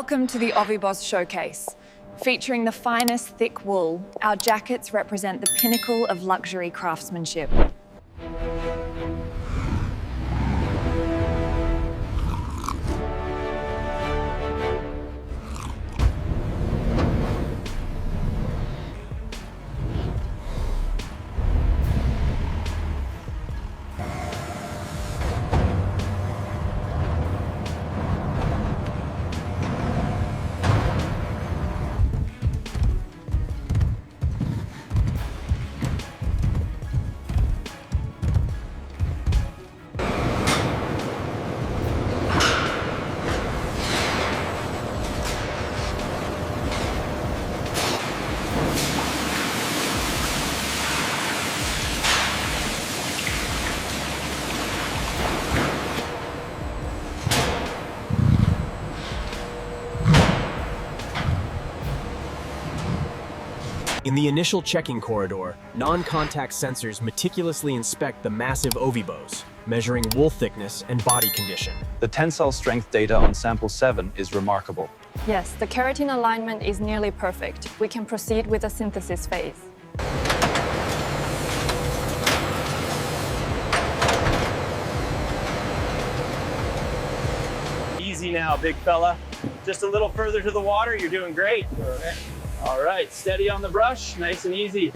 Welcome to the Ovibos showcase. Featuring the finest thick wool, our jackets represent the pinnacle of luxury craftsmanship. In the initial checking corridor, non-contact sensors meticulously inspect the massive Ovibos, measuring wool thickness and body condition. The tensile strength data on sample 7 is remarkable. Yes, the keratin alignment is nearly perfect. We can proceed with the synthesis phase. Easy now, big fella. Just a little further to the water, you're doing great. All right, steady on the brush, nice and easy.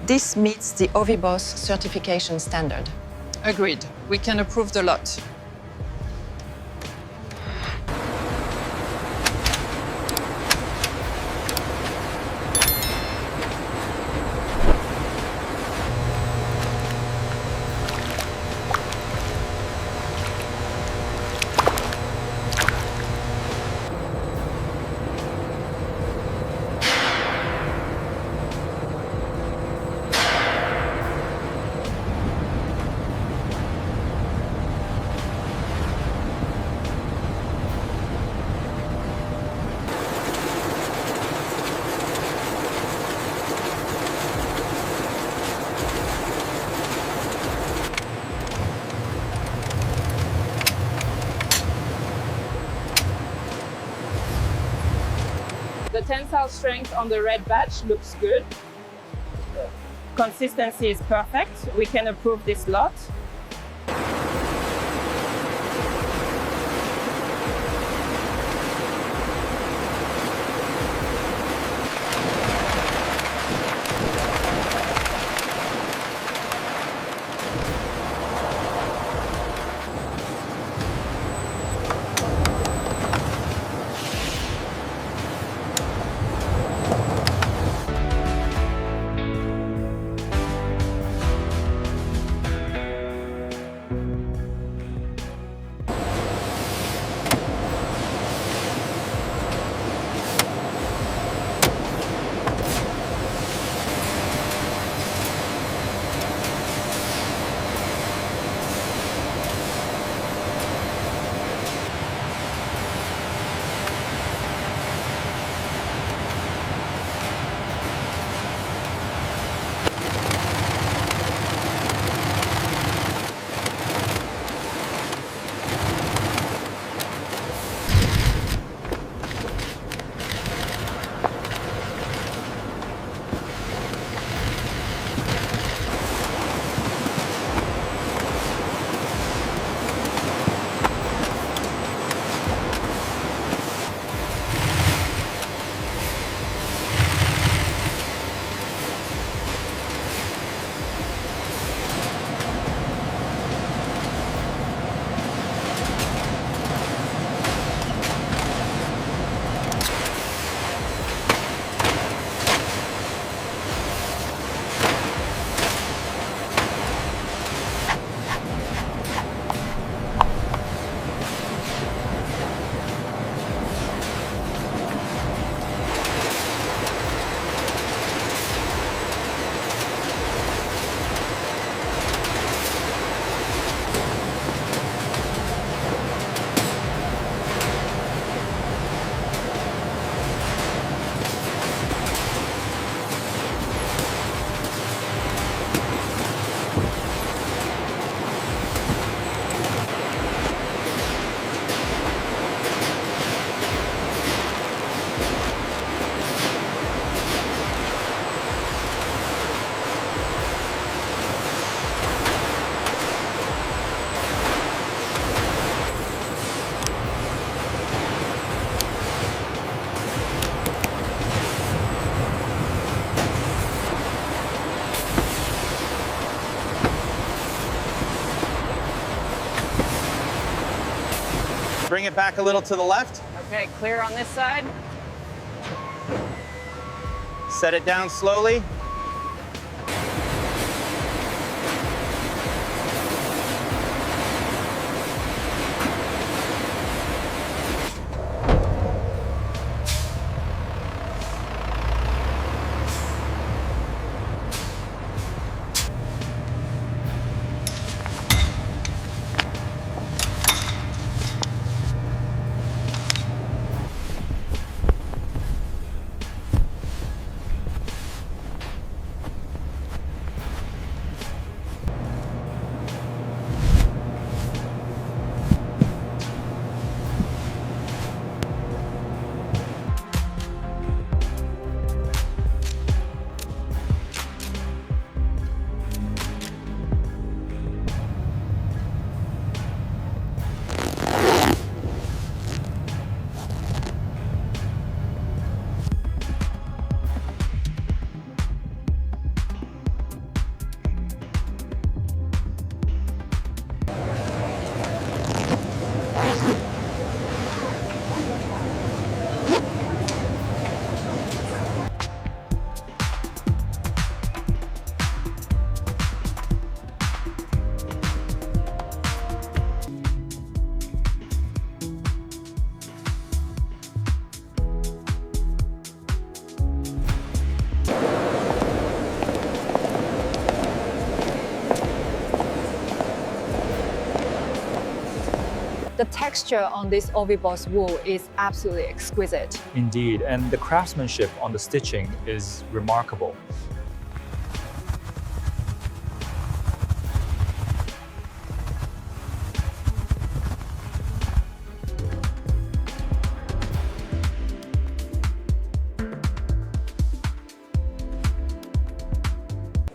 This meets the Ovibos certification standard. Agreed. We can approve the lot. The tensile strength on the red batch looks good. Consistency is perfect. We can approve this lot. Bring it back a little to the left. Okay, clear on this side. Set it down slowly. The texture on this Ovibos wool is absolutely exquisite. Indeed, and the craftsmanship on the stitching is remarkable.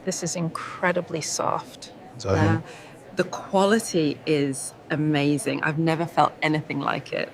This is incredibly soft. So, The quality is amazing. I've never felt anything like it.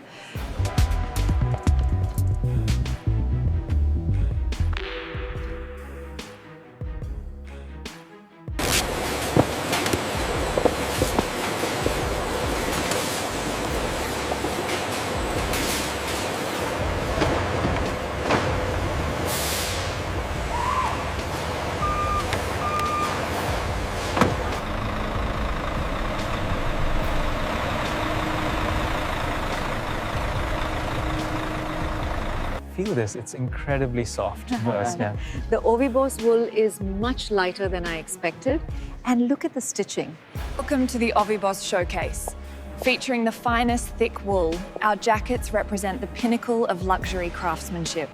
Feel this, it's incredibly soft. Yeah. The Ovibos wool is much lighter than I expected. And look at the stitching. Welcome to the Ovibos showcase. Featuring the finest thick wool, our jackets represent the pinnacle of luxury craftsmanship.